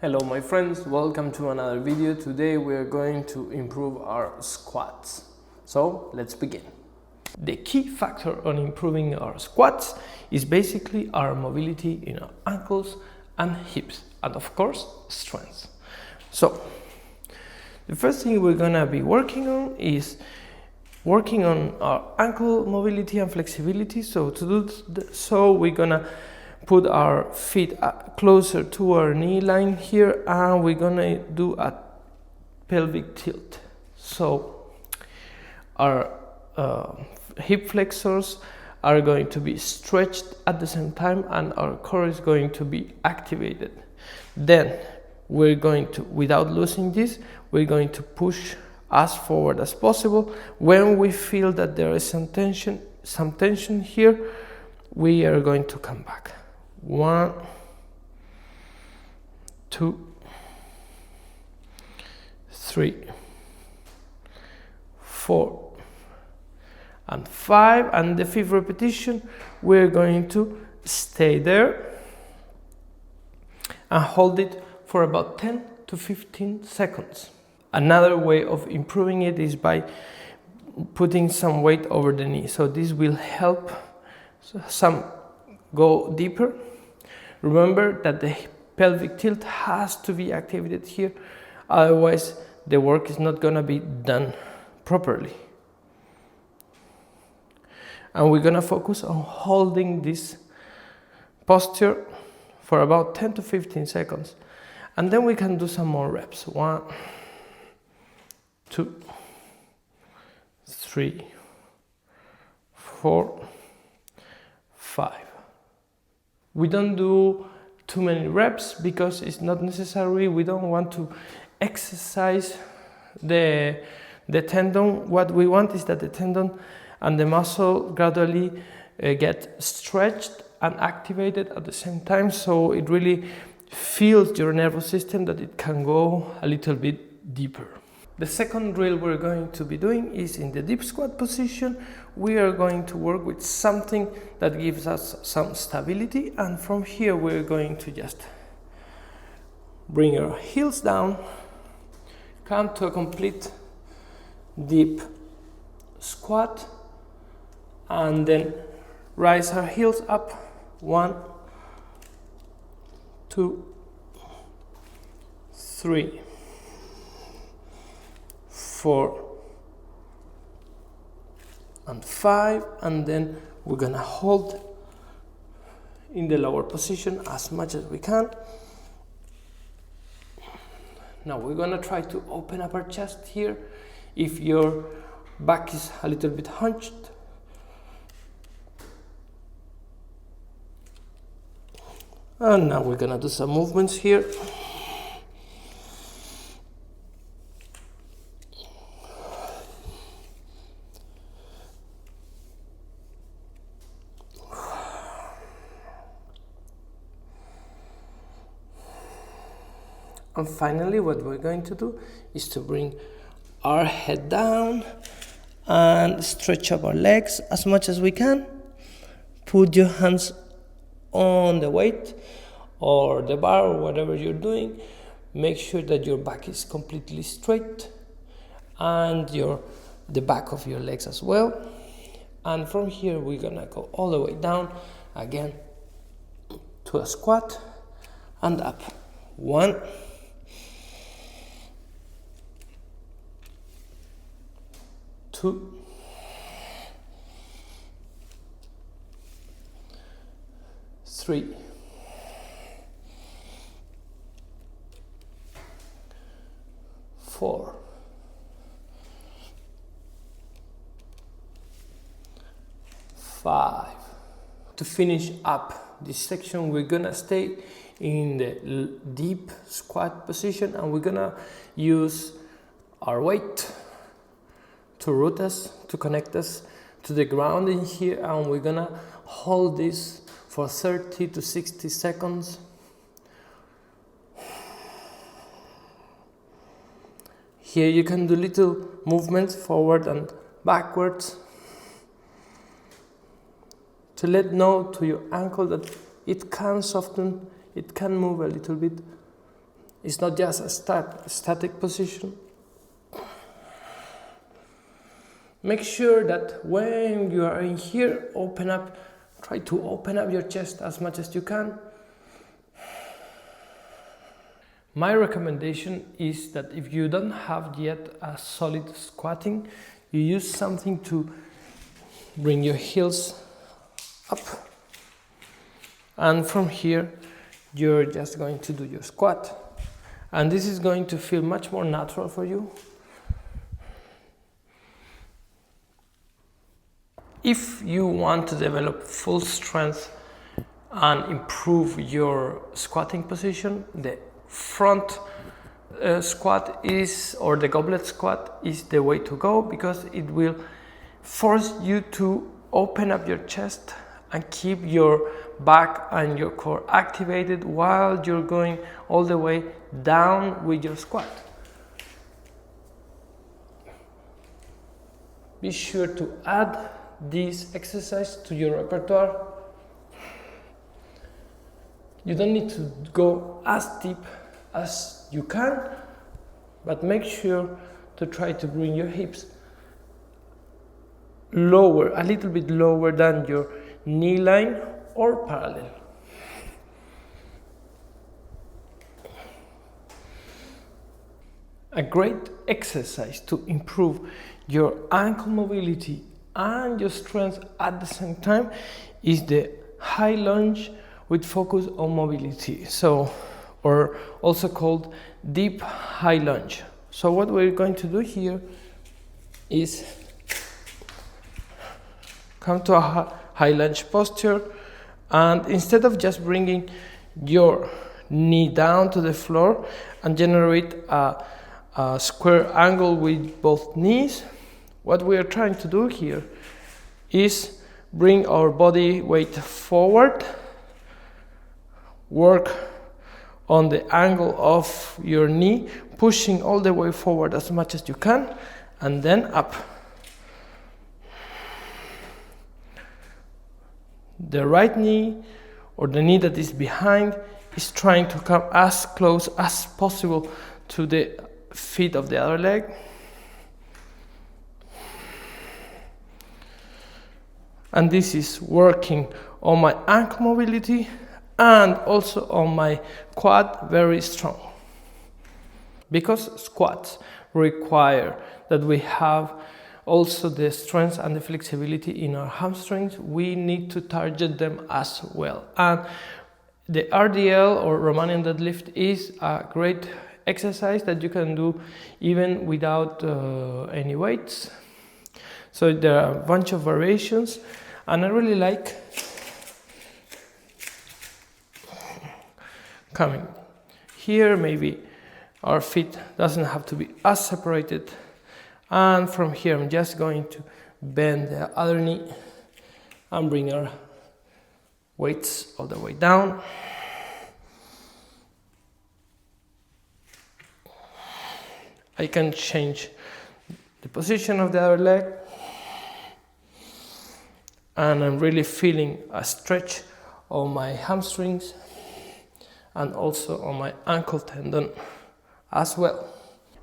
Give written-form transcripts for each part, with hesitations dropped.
Hello my friends, welcome to another video. Today we are going to improve our squats. So let's begin. The key factor on improving our squats is basically our mobility in our ankles and hips, and of course strength. So the first thing we're gonna be working on is working on our ankle mobility and flexibility. So to do so, we're gonna put our feet closer to our knee line here, and we're gonna do a pelvic tilt. So our hip flexors are going to be stretched at the same time, and our core is going to be activated. Then we're going to, without losing this, we're going to push as forward as possible. When we feel that there is some tension here, we are going to come back. 1, 2, 3, 4, and 5, and the 5th repetition we're going to stay there and hold it for about 10 to 15 seconds. Another way of improving it is by putting some weight over the knee. So this will help some go deeper. Remember that the pelvic tilt has to be activated here, otherwise the work is not going to be done properly. And we're going to focus on holding this posture for about 10 to 15 seconds. And then we can do some more reps. 1, 2, 3, 4, 5. We don't do too many reps because it's not necessary. We don't want to exercise the tendon. What we want is that the tendon and the muscle gradually get stretched and activated at the same time, so it really feels your nervous system that it can go a little bit deeper. The second drill we're going to be doing is in the deep squat position. We are going to work with something that gives us some stability, and from here we're going to just bring our heels down, come to a complete deep squat, and then rise our heels up. 1, 2, 3, 4, and 5, and then we're gonna hold in the lower position as much as we can. Now we're gonna try to open up our chest here. If your back is a little bit hunched, and now we're gonna do some movements here. And finally, what we're going to do is to bring our head down and stretch up our legs as much as we can. Put your hands on the weight or the bar or whatever you're doing. Make sure that your back is completely straight and the back of your legs as well. And from here we're gonna go all the way down again to a squat and up. 1, 2, 3, 4, 5. To finish up this section, we're gonna stay in the deep squat position, and we're gonna use our weight to root us, to connect us to the ground in here, and we're gonna hold this for 30 to 60 seconds. Here you can do little movements forward and backwards to let know to your ankle that it can soften, it can move a little bit It's not just a static position. Make sure that when you are in here, try to open up your chest as much as you can. My recommendation is that if you don't have yet a solid squatting, you use something to bring your heels up. And from here, you're just going to do your squat. And this is going to feel much more natural for you. If you want to develop full strength and improve your squatting position, the front squat or the goblet squat is the way to go, because it will force you to open up your chest and keep your back and your core activated while you're going all the way down with your squat. Be sure to add this exercise to your repertoire. You don't need to go as deep as you can, but make sure to try to bring your hips lower, a little bit lower than your knee line or parallel. A great exercise to improve your ankle mobility and your strength at the same time is the high lunge with focus on mobility, or also called deep high lunge. So what we're going to do here is come to a high lunge posture, and instead of just bringing your knee down to the floor and generate a square angle with both knees, what we are trying to do here is bring our body weight forward, work on the angle of your knee, pushing all the way forward as much as you can, and then up. The right knee, or the knee that is behind, is trying to come as close as possible to the feet of the other leg. And this is working on my ankle mobility and also on my quad very strong. Because squats require that we have also the strength and the flexibility in our hamstrings, we need to target them as well. And the RDL, or Romanian deadlift, is a great exercise that you can do even without any weights. So there are a bunch of variations, and I really like coming here. Maybe our feet doesn't have to be as separated, and from here I'm just going to bend the other knee and bring our weights all the way down. I can change the position of the other leg, and I'm really feeling a stretch on my hamstrings and also on my ankle tendon as well.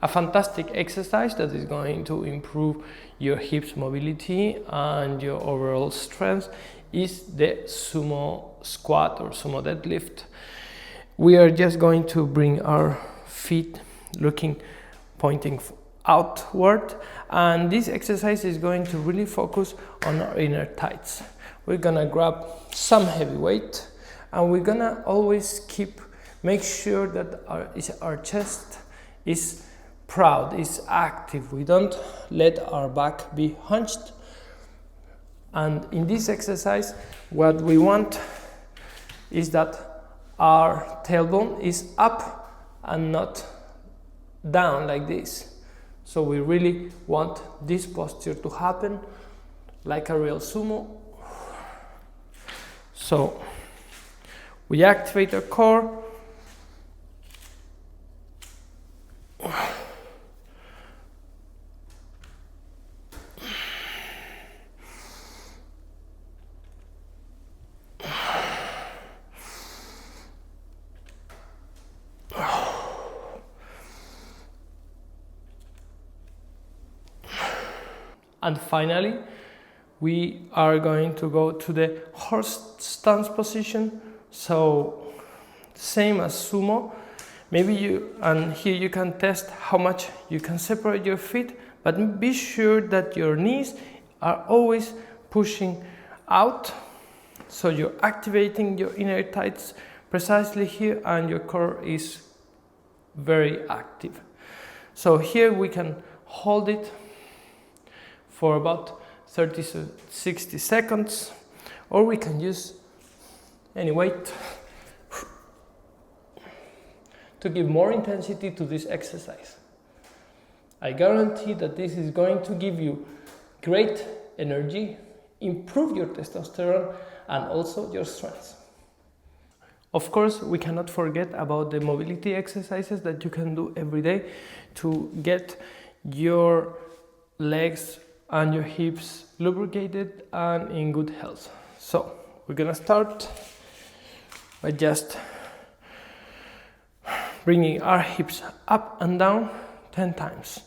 A fantastic exercise that is going to improve your hips mobility and your overall strength is the sumo squat or sumo deadlift. We are just going to bring our feet pointing outward, and this exercise is going to really focus on our inner thighs. We're gonna grab some heavy weight, and we're gonna always make sure that our chest is proud, is active. We don't let our back be hunched. And in this exercise, what we want is that our tailbone is up and not down like this. So we really want this posture to happen like a real sumo. So we activate our core. And finally, we are going to go to the horse stance position. So same as sumo. Maybe here you can test how much you can separate your feet, but be sure that your knees are always pushing out. So you're activating your inner thighs precisely here, and your core is very active. So here we can hold it for about 30 to 60 seconds, or we can use any weight to give more intensity to this exercise. I guarantee that this is going to give you great energy, improve your testosterone, and also your strength. Of course, we cannot forget about the mobility exercises that you can do every day to get your legs and your hips lubricated and in good health. So we're gonna start by just bringing our hips up and down 10 times.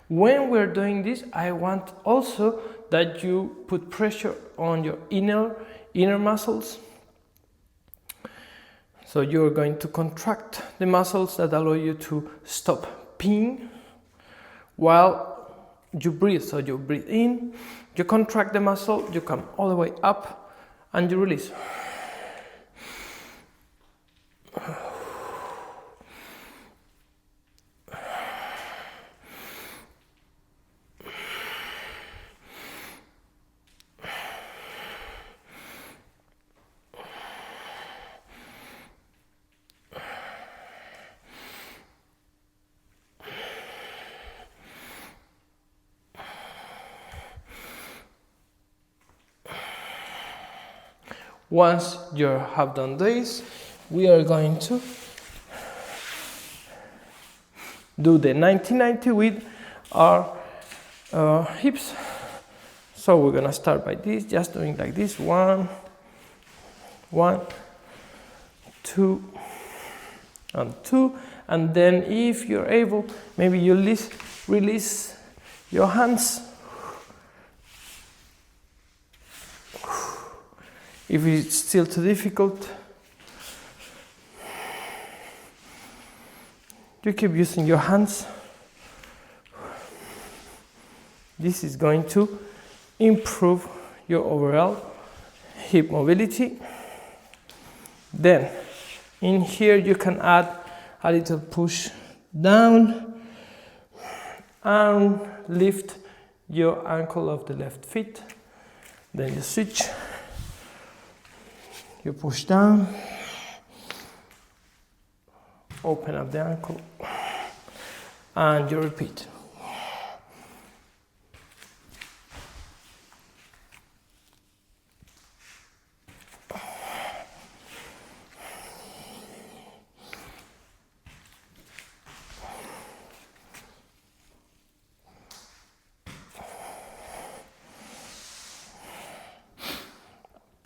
When we're doing this, I want also that you put pressure on your inner muscles. So you're going to contract the muscles that allow you to stop peeing while you breathe. So you breathe in, you contract the muscle, you come all the way up, and you release. Once you have done this, we are going to do the 90-90 with our hips. So we're gonna start by this, just doing like this, 1, 2, and 2, and then if you're able, maybe you release your hands. If it's still too difficult, you keep using your hands. This is going to improve your overall hip mobility. Then, in here you can add a little push down and lift your ankle of the left foot. Then you switch. You push down, open up the ankle, and you repeat.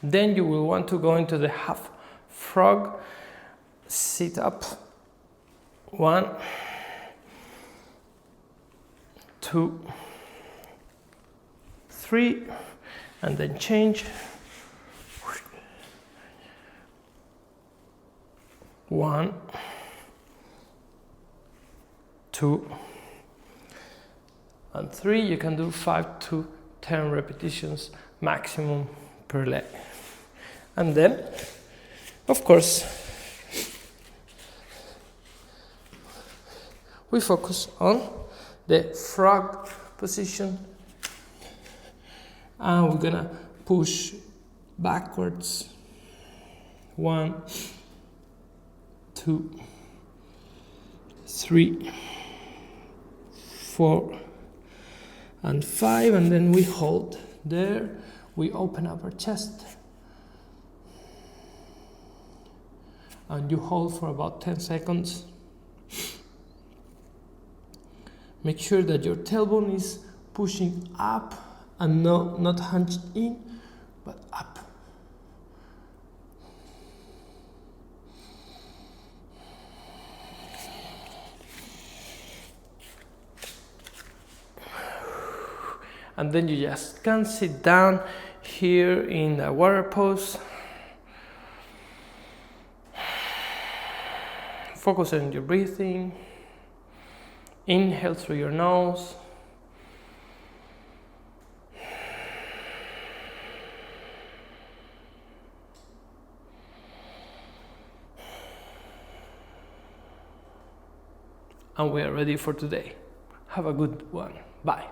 Then you will want to go into the half frog, sit up, 1, 2, 3, and then change, 1, 2, and 3. You can do 5 to 10 repetitions maximum per leg. And then, of course, we focus on the frog position, and we're gonna push backwards, 1, 2, 3, 4, and 5, and then we hold there. We open up our chest, and you hold for about 10 seconds. Make sure that your tailbone is pushing up and not hunched in, but up. And then you just can sit down here in the warrior pose. Focus on your breathing. Inhale through your nose. And we are ready for today. Have a good one. Bye.